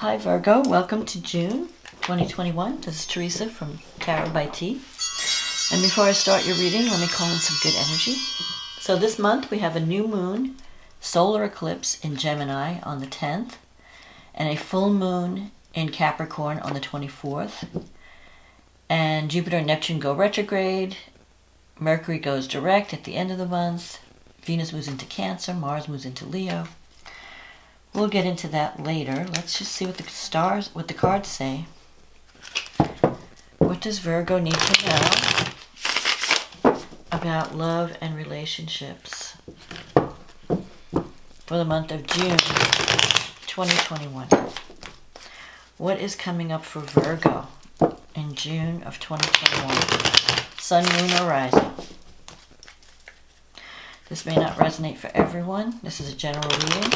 Hi Virgo, welcome to June 2021. This is Teresa from Tarot by T. And before I start your reading, let me call in some good energy. So this month we have a new moon, solar eclipse in Gemini on the 10th, and a full moon in Capricorn on the 24th. And Jupiter and Neptune go retrograde, Mercury goes direct at the end of the month, Venus moves into Cancer, Mars moves into Leo. We'll get into that later. Let's just see what the cards say. What does Virgo need to know about love and relationships for the month of June 2021? What is coming up for Virgo in June of 2021? Sun, moon, or rising. This may not resonate for everyone. This is a general reading.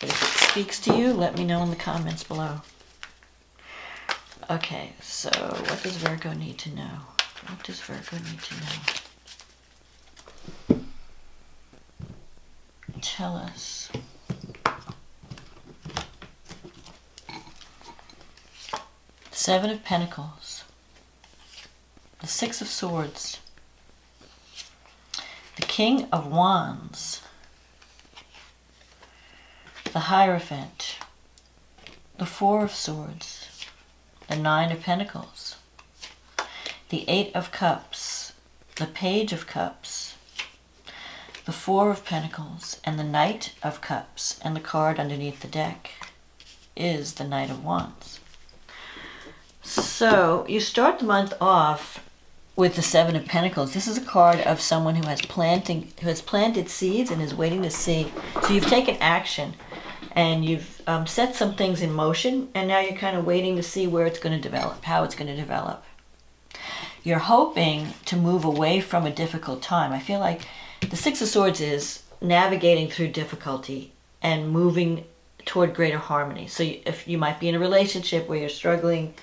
But if it speaks to you, let me know in the comments below. Okay, so what does Virgo need to know? What does Virgo need to know? Tell us. Seven of Pentacles. The Six of Swords. The King of Wands. The Hierophant, the Four of Swords, the Nine of Pentacles, the Eight of Cups, the Page of Cups, the Four of Pentacles, and the Knight of Cups. And the card underneath the deck is the Knight of Wands. So you start the month off with the Seven of Pentacles. This is a card of someone who has planted seeds and is waiting to see. So you've taken action. And you've set some things in motion, and now you're kind of waiting to see where it's going to develop, how it's going to develop. You're hoping to move away from a difficult time. I feel like the Six of Swords is navigating through difficulty and moving toward greater harmony. So if you might be in a relationship where you're struggling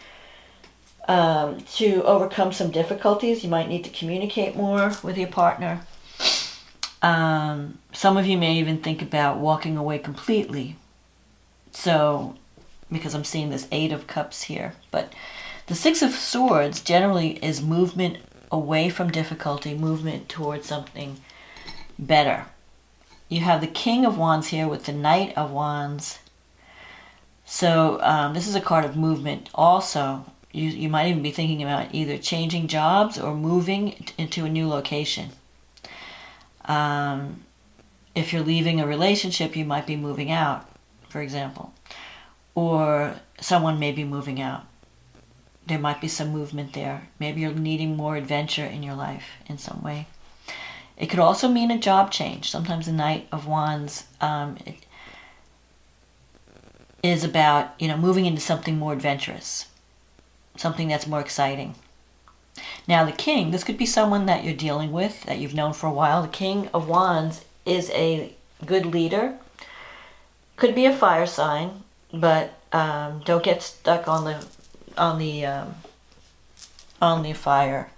to overcome some difficulties, you might need to communicate more with your partner. Some of you may even think about walking away completely. So, because I'm seeing this Eight of Cups here. But the Six of Swords generally is movement away from difficulty, movement towards something better. You have the King of Wands here with the Knight of Wands. So, this is a card of movement also. You might even be thinking about either changing jobs or moving into a new location. If you're leaving a relationship, you might be moving out, for example. Or someone may be moving out. There might be some movement there. Maybe you're needing more adventure in your life in some way. It could also mean a job change. Sometimes the Knight of Wands is about, moving into something more adventurous. Something that's more exciting. Now the King, this could be someone that you're dealing with, that you've known for a while. The King of Wands is a good leader. Could be a fire sign, but don't get stuck on the fire,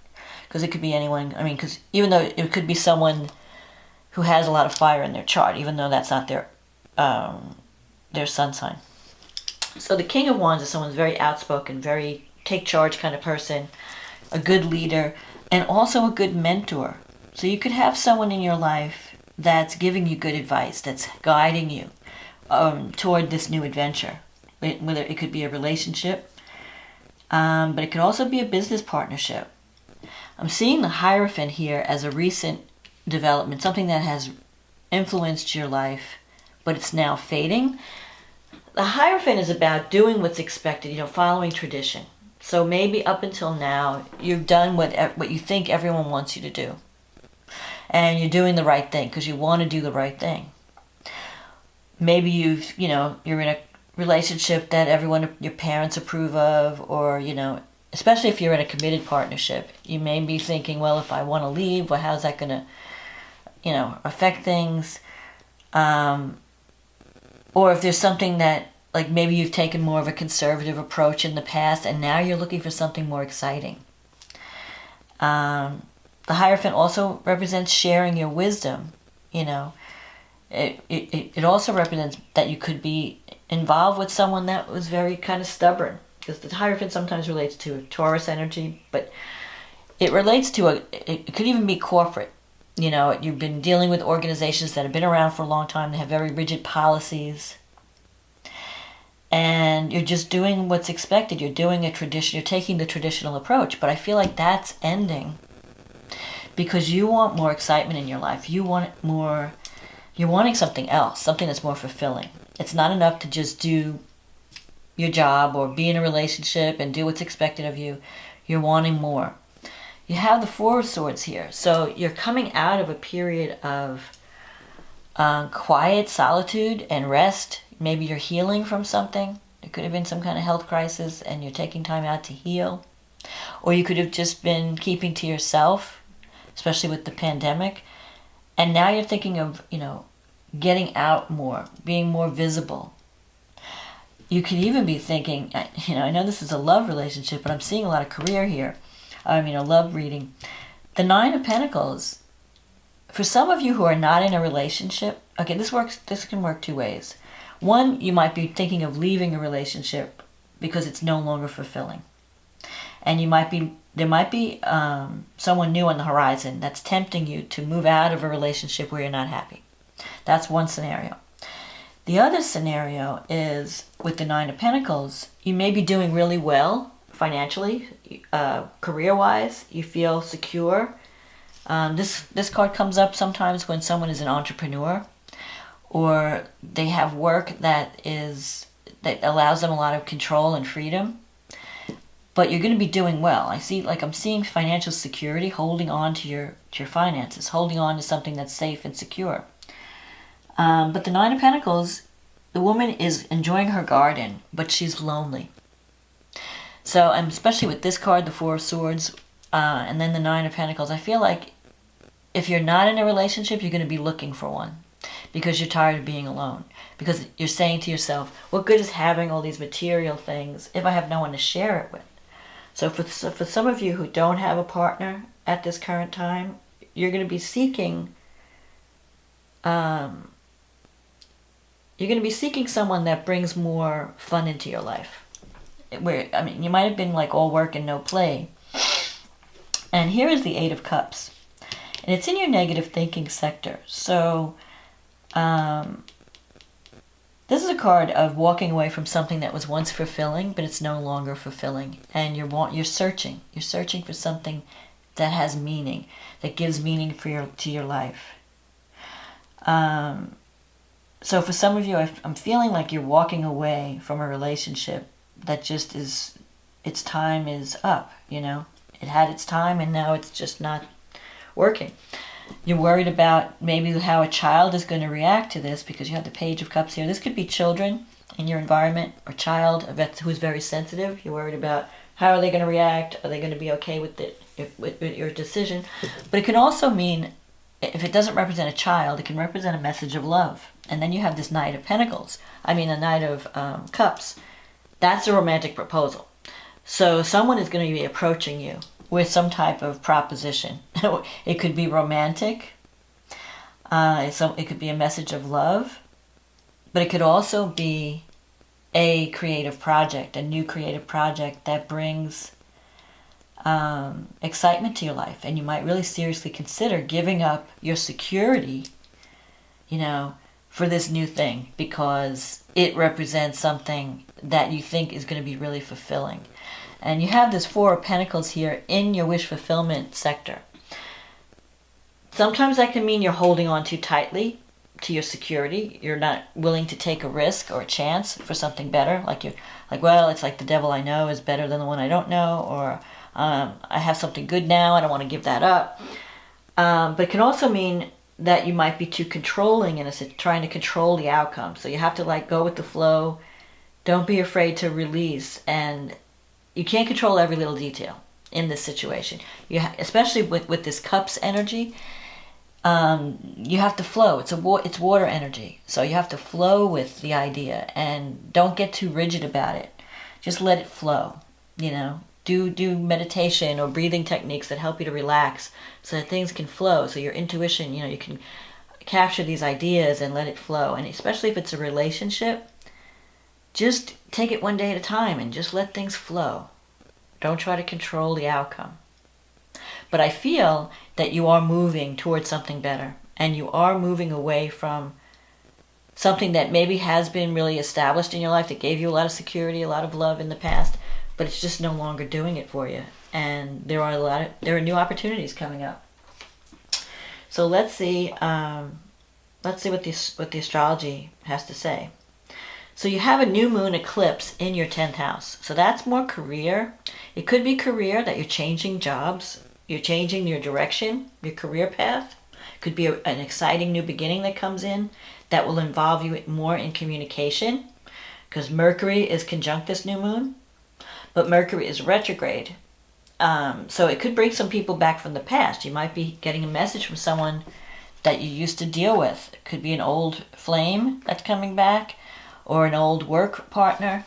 because it could be anyone. I mean, because even though it could be someone who has a lot of fire in their chart, even though that's not their sun sign. So the King of Wands is someone who's very outspoken, very take charge kind of person. A good leader, and also a good mentor. So you could have someone in your life that's giving you good advice, that's guiding you toward this new adventure. Whether it could be a relationship, but it could also be a business partnership. I'm seeing the Hierophant here as a recent development, something that has influenced your life, but it's now fading. The Hierophant is about doing what's expected, following tradition. So maybe up until now, you've done what you think everyone wants you to do. And you're doing the right thing because you want to do the right thing. Maybe you're in a relationship that your parents approve of, or, especially if you're in a committed partnership, you may be thinking, well, if I want to leave, well, how's that going to, affect things? Or if there's something that, like maybe you've taken more of a conservative approach in the past and now you're looking for something more exciting. The Hierophant also represents sharing your wisdom. It also represents that you could be involved with someone that was very kind of stubborn, because the Hierophant sometimes relates to Taurus energy, but it relates to it could even be corporate. You know, you've been dealing with organizations that have been around for a long time. They have very rigid policies. And you're just doing what's expected. You're doing a tradition. You're taking the traditional approach. But I feel like that's ending because you want more excitement in your life. You want more. You're wanting something else, something that's more fulfilling. It's not enough to just do your job or be in a relationship and do what's expected of you. You're wanting more. You have the Four of Swords here. So you're coming out of a period of quiet solitude and rest. Maybe you're healing from something. It could have been some kind of health crisis and you're taking time out to heal. Or you could have just been keeping to yourself, especially with the pandemic. And now you're thinking of, getting out more, being more visible. You could even be thinking, I know this is a love relationship, but I'm seeing a lot of career here. A love reading. The Nine of Pentacles, for some of you who are not in a relationship, okay, this can work two ways. One, you might be thinking of leaving a relationship because it's no longer fulfilling. And there might be someone new on the horizon that's tempting you to move out of a relationship where you're not happy. That's one scenario. The other scenario is with the Nine of Pentacles, you may be doing really well financially, career-wise. You feel secure. This card comes up sometimes when someone is an entrepreneur or they have work that allows them a lot of control and freedom. But you're going to be doing well. I'm seeing financial security, holding on to your finances, holding on to something that's safe and secure. But the Nine of Pentacles, the woman is enjoying her garden, but she's lonely. So, especially with this card, the Four of Swords, and then the Nine of Pentacles, I feel like if you're not in a relationship, you're going to be looking for one because you're tired of being alone. Because you're saying to yourself, what good is having all these material things if I have no one to share it with? So for some of you who don't have a partner at this current time, you're going to be seeking someone that brings more fun into your life. You might have been like all work and no play. And here is the Eight of Cups. And it's in your negative thinking sector. So this is a card of walking away from something that was once fulfilling, but it's no longer fulfilling. And you're searching. You're searching for something that has meaning, that gives meaning to your life. So for some of you, I'm feeling like you're walking away from a relationship that just its time is up, It had its time and now it's just not working. You're worried about maybe how a child is going to react to this because you have the Page of Cups here. This could be children in your environment or child who's very sensitive. You're worried about how are they going to react? Are they going to be okay with your decision? But it can also mean, if it doesn't represent a child, it can represent a message of love. And then you have this Knight of Pentacles. A Knight of Cups. That's a romantic proposal. So someone is going to be approaching you with some type of proposition. It could be romantic. It could be a message of love. But it could also be a creative project, a new creative project that brings excitement to your life. And you might really seriously consider giving up your security, for this new thing because it represents something that you think is going to be really fulfilling. And you have this Four of Pentacles here in your wish fulfillment sector. Sometimes that can mean you're holding on too tightly to your security. You're not willing to take a risk or a chance for something better. It's like the devil I know is better than the one I don't know, or I have something good now, I don't want to give that up. But it can also mean that you might be too controlling and trying to control the outcome. So you have to go with the flow. Don't be afraid to release. And you can't control every little detail in this situation. Especially with this Cups energy, you have to flow. It's water energy. So you have to flow with the idea and don't get too rigid about it. Just let it flow, Do meditation or breathing techniques that help you to relax so that things can flow. So your intuition, you can capture these ideas and let it flow. And especially if it's a relationship, just take it one day at a time and just let things flow. Don't try to control the outcome. But I feel that you are moving towards something better, and you are moving away from something that maybe has been really established in your life that gave you a lot of security, a lot of love in the past, but it's just no longer doing it for you. And there are new opportunities coming up. So let's see what the astrology has to say. So you have a new moon eclipse in your 10th house. So that's more career. It could be career, that you're changing jobs, you're changing your direction, your career path. It could be an exciting new beginning that comes in that will involve you more in communication, because Mercury is conjunct this new moon, but Mercury is retrograde. So it could bring some people back from the past. You might be getting a message from someone that you used to deal with. It could be an old flame that's coming back, or an old work partner.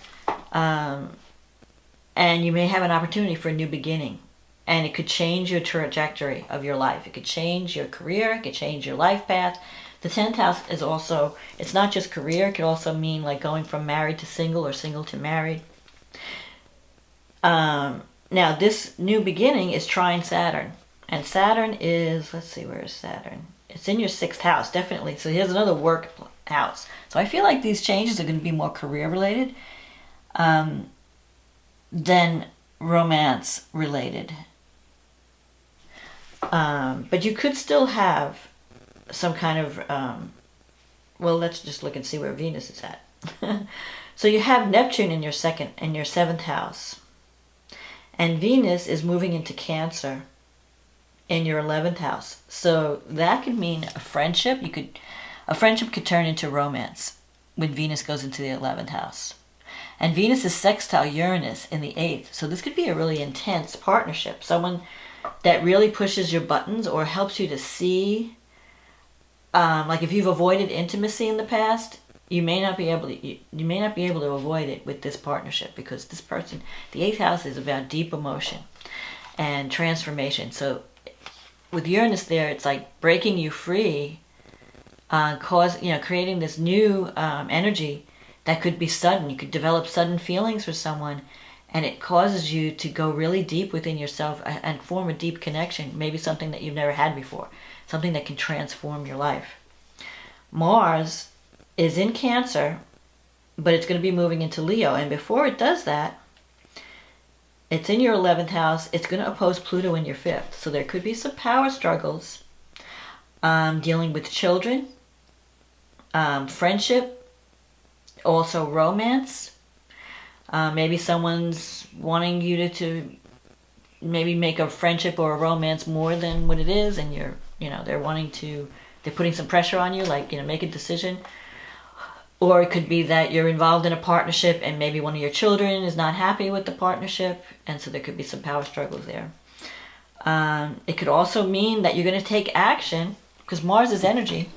And you may have an opportunity for a new beginning. And it could change your trajectory of your life. It could change your career. It could change your life path. The 10th house is also, it's not just career. It could also mean like going from married to single or single to married. Now, this new beginning is trine Saturn. And Saturn is, let's see, where is Saturn? It's in your 6th house, definitely. So here's another work house. So I feel like these changes are going to be more career related than romance related. But you could still have some kind of, well, let's just look and see where Venus is at. So you have Neptune in your 7th house. And Venus is moving into Cancer in your 11th house. So that could mean a friendship. A friendship could turn into romance when Venus goes into the 11th house. And Venus is sextile Uranus in the 8th. So this could be a really intense partnership. Someone that really pushes your buttons or helps you to see, like if you've avoided intimacy in the past, you may not be able to avoid it with this partnership, because this person, the 8th house is about deep emotion and transformation. So with Uranus there, it's like breaking you free, creating this new energy that could be sudden. You could develop sudden feelings for someone, and it causes you to go really deep within yourself and form a deep connection, maybe something that you've never had before, something that can transform your life. Mars is in Cancer, but it's going to be moving into Leo, and before it does that, it's in your 11th house. It's going to oppose Pluto in your 5th. So there could be some power struggles dealing with children, friendship, also romance. Maybe someone's wanting you to maybe make a friendship or a romance more than what it is, and they're putting some pressure on you, like, make a decision. Or it could be that you're involved in a partnership and maybe one of your children is not happy with the partnership, and so there could be some power struggles there. It could also mean that you're going to take action, because Mars is energy,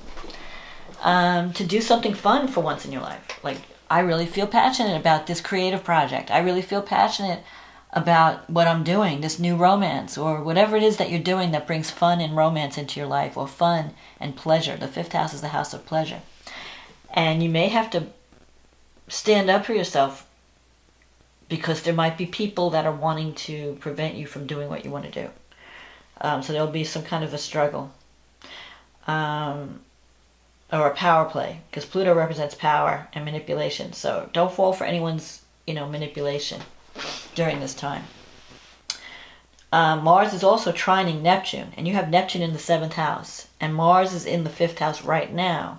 to do something fun for once in your life. Like, I really feel passionate about this creative project. I really feel passionate about what I'm doing, this new romance, or whatever it is that you're doing that brings fun and romance into your life, or fun and pleasure. The 5th house is the house of pleasure. And you may have to stand up for yourself, because there might be people that are wanting to prevent you from doing what you want to do. So there'll be some kind of a struggle. Or a power play, because Pluto represents power and manipulation. So don't fall for anyone's, manipulation during this time. Mars is also trining Neptune, and you have Neptune in the 7th house, and Mars is in the 5th house right now.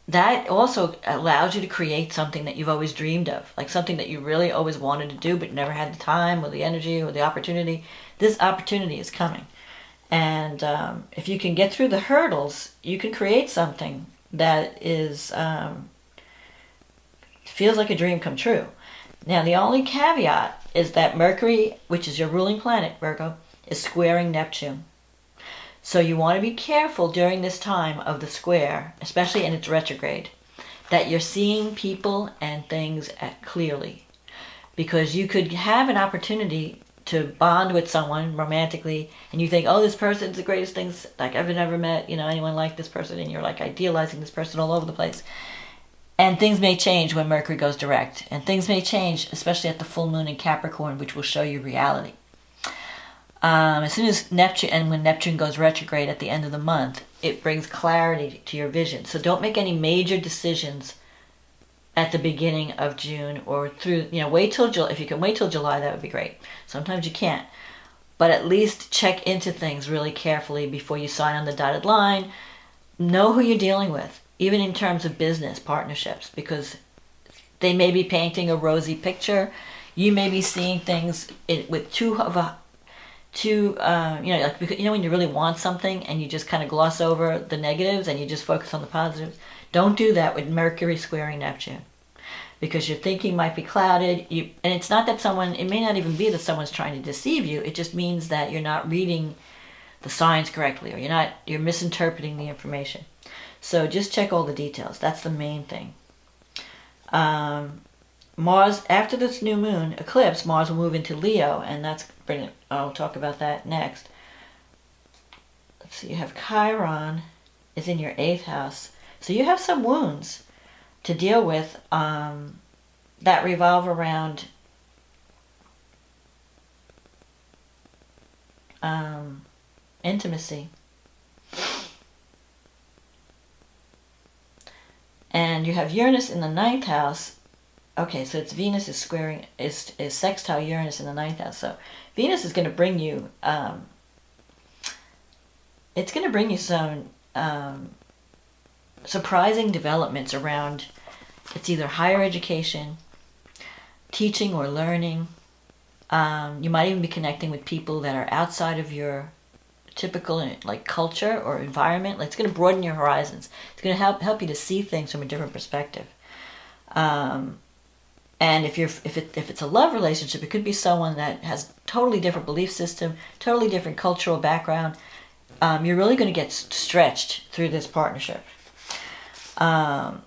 That also allows you to create something that you've always dreamed of, like something that you really always wanted to do but never had the time or the energy or the opportunity. This opportunity is coming. And if you can get through the hurdles, you can create something that is feels like a dream come true. Now, the only caveat is that Mercury, which is your ruling planet, Virgo, is squaring Neptune. So you want to be careful during this time of the square, especially in its retrograde, that you're seeing people and things clearly. Because you could have an opportunity to bond with someone romantically, and you think, oh, this person's the greatest things like I've ever met, anyone like this person, and you're like idealizing this person all over the place. And things may change when Mercury goes direct. And things may change, especially at the full moon in Capricorn, which will show you reality. As soon as Neptune, and when Neptune goes retrograde at the end of the month, it brings clarity to your vision. So don't make any major decisions at the beginning of June or through, wait till July. If you can wait till July, that would be great. Sometimes you can't. But at least check into things really carefully before you sign on the dotted line. Know who you're dealing with, even in terms of business partnerships, because they may be painting a rosy picture. You may be seeing things with when you really want something and you just kind of gloss over the negatives and you just focus on the positives. Don't do that with Mercury squaring Neptune, because your thinking might be clouded. And it's not that it may not even be that someone's trying to deceive you. It just means that you're not reading the signs correctly, or you're misinterpreting the information. So just check all the details. That's the main thing. Mars, after this new moon eclipse, Mars will move into Leo, and I'll talk about that next. Let's see, you have Chiron is in your 8th house. So you have some wounds to deal with that revolve around intimacy. And you have Uranus in the 9th house. Okay, so it's Venus is sextile Uranus in the 9th house. So Venus is going to bring you, some surprising developments around, it's either higher education, teaching or learning. You might even be connecting with people that are outside of your typical culture or environment. It's going to broaden your horizons. It's going to help you to see things from a different perspective. And if it's a love relationship, it could be someone that has totally different belief system, totally different cultural background. You're really going to get stretched through this partnership, and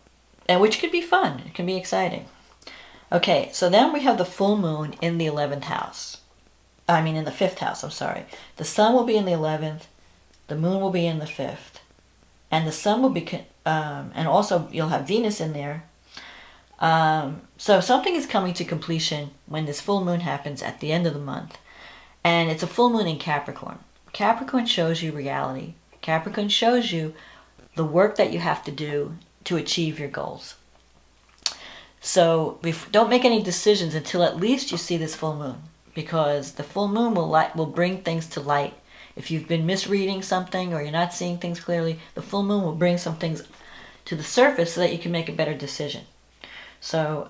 which could be fun. It can be exciting. Okay, so then we have the full moon in the 11th house. In the 5th house. I'm sorry. The sun will be in the 11th. The moon will be in the 5th, and the sun will be, and also you'll have Venus in there. So something is coming to completion when this full moon happens at the end of the month. And it's a full moon in Capricorn. Capricorn shows you reality. Capricorn shows you the work that you have to do to achieve your goals. So don't make any decisions until at least you see this full moon, because the full moon will bring things to light. If you've been misreading something or you're not seeing things clearly, the full moon will bring some things to the surface so that you can make a better decision. So,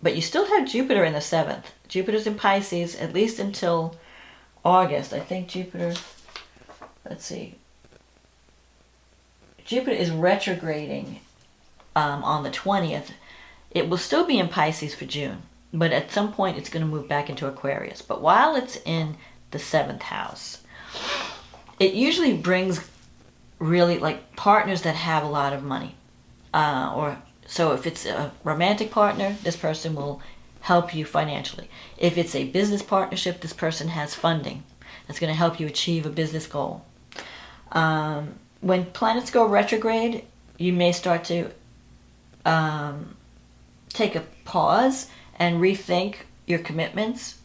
but you still have Jupiter in the 7th. Jupiter's in Pisces at least until August. I think Jupiter is retrograding on the 20th. It will still be in Pisces for June, but at some point it's going to move back into Aquarius. But while it's in the 7th house, it usually brings really partners that have a lot of money, So if it's a romantic partner, this person will help you financially. If it's a business partnership, this person has funding that's going to help you achieve a business goal. When planets go retrograde, you may start to take a pause and rethink your commitments.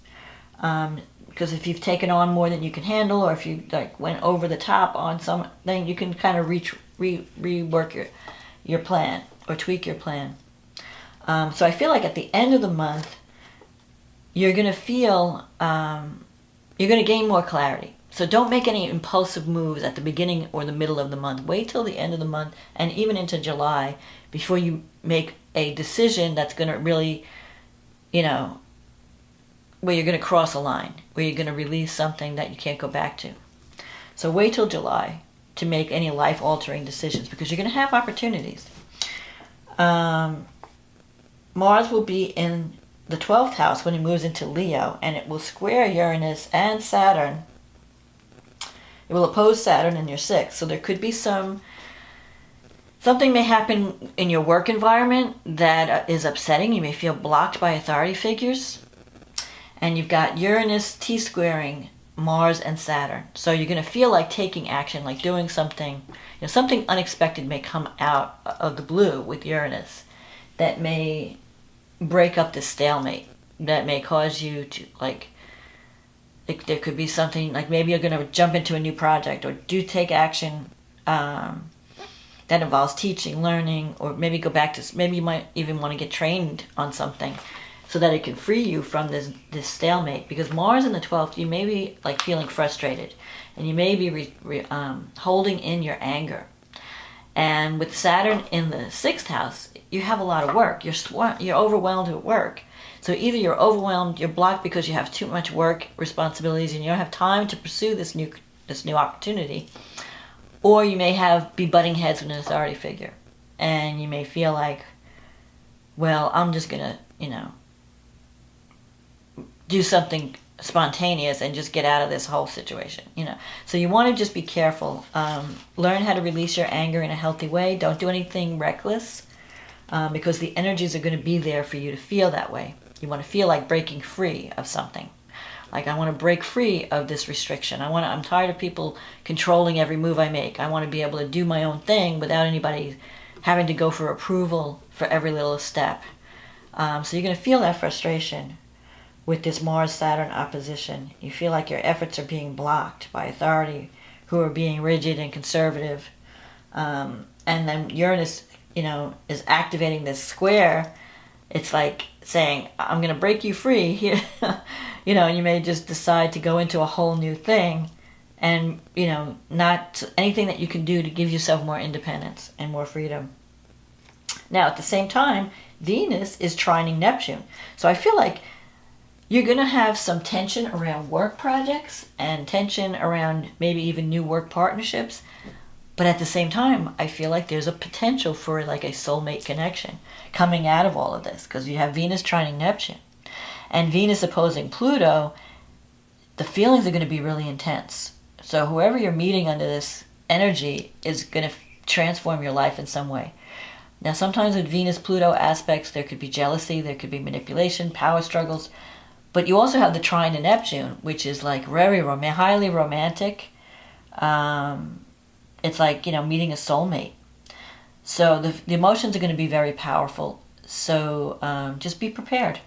Because if you've taken on more than you can handle, or if you went over the top on something, you can kind of rework your plan or tweak your plan. So I feel like at the end of the month, you're going to feel, you're going to gain more clarity. So don't make any impulsive moves at the beginning or the middle of the month. Wait till the end of the month and even into July before you make a decision that's going to really, where you're going to cross a line, where you're going to release something that you can't go back to. So wait till July to make any life-altering decisions, because you're going to have opportunities. Mars will be in the 12th house when it moves into Leo, and it will square Uranus and Saturn. It will oppose Saturn in your 6th. So there could be something may happen in your work environment that is upsetting. You may feel blocked by authority figures. And you've got Uranus T-squaring Mars and Saturn. So you're going to feel like taking action, like doing something. Something unexpected may come out of the blue with Uranus. that may break up the stalemate, that may cause you to, like, there could be something, like maybe you're going to jump into a new project or do take action that involves teaching, learning, or maybe go back to, maybe you might even want to get trained on something so that it can free you from this stalemate. Because Mars in the 12th, you may be like feeling frustrated, and you may be holding in your anger. And with Saturn in the 6th house, you have a lot of work. You're overwhelmed at work. So either you're overwhelmed, you're blocked because you have too much work responsibilities and you don't have time to pursue this new opportunity, or you may be butting heads with an authority figure, and you may feel like, well, I'm just gonna, do something spontaneous and just get out of this whole situation, So you want to just be careful. Learn how to release your anger in a healthy way. Don't do anything reckless, because the energies are going to be there for you to feel that way. You want to feel like breaking free of something. Like, I want to break free of this restriction. I'm tired of people controlling every move I make. I want to be able to do my own thing without anybody having to go for approval for every little step. So you're going to feel that frustration with this Mars-Saturn opposition. You feel like your efforts are being blocked by authority who are being rigid and conservative. And then Uranus, is activating this square. It's like saying, I'm going to break you free here. And you may just decide to go into a whole new thing, and, not anything that you can do to give yourself more independence and more freedom. Now, at the same time, Venus is trining Neptune. So I feel like you're going to have some tension around work projects and tension around maybe even new work partnerships. But at the same time, I feel like there's a potential for like a soulmate connection coming out of all of this, because you have Venus trining Neptune. And Venus opposing Pluto, the feelings are going to be really intense. So whoever you're meeting under this energy is going to transform your life in some way. Now, sometimes with Venus-Pluto aspects, there could be jealousy, there could be manipulation, power struggles. But you also have the trine to Neptune, which is like very highly romantic. It's like, meeting a soulmate. So the emotions are going to be very powerful. So just be prepared.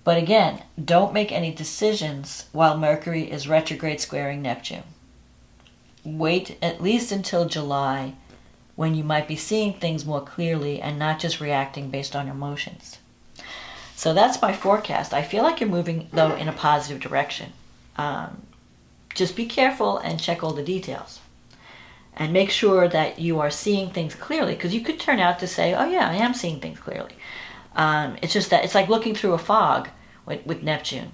But again, don't make any decisions while Mercury is retrograde squaring Neptune. Wait at least until July, when you might be seeing things more clearly and not just reacting based on emotions. So that's my forecast. I feel like you're moving, though, in a positive direction. Just be careful and check all the details. And make sure that you are seeing things clearly, because you could turn out to say, oh yeah, I am seeing things clearly. It's just that it's like looking through a fog with Neptune.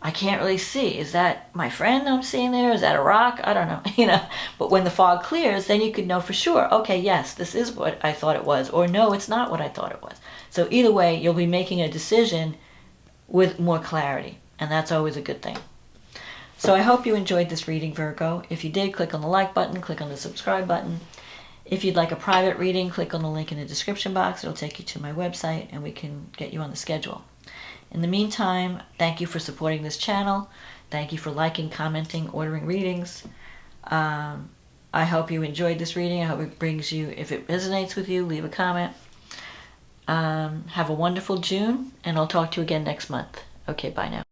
I can't really see. Is that my friend I'm seeing there? Is that a rock? I don't know. But when the fog clears, then you could know for sure, okay, yes, this is what I thought it was, or no, it's not what I thought it was. So either way, you'll be making a decision with more clarity, and that's always a good thing. So I hope you enjoyed this reading, Virgo. If you did, click on the like button, click on the subscribe button. If you'd like a private reading, click on the link in the description box. It'll take you to my website, and we can get you on the schedule. In the meantime, thank you for supporting this channel. Thank you for liking, commenting, ordering readings. I hope you enjoyed this reading. I hope it brings you, if it resonates with you, leave a comment. Have a wonderful June, and I'll talk to you again next month. Okay, bye now.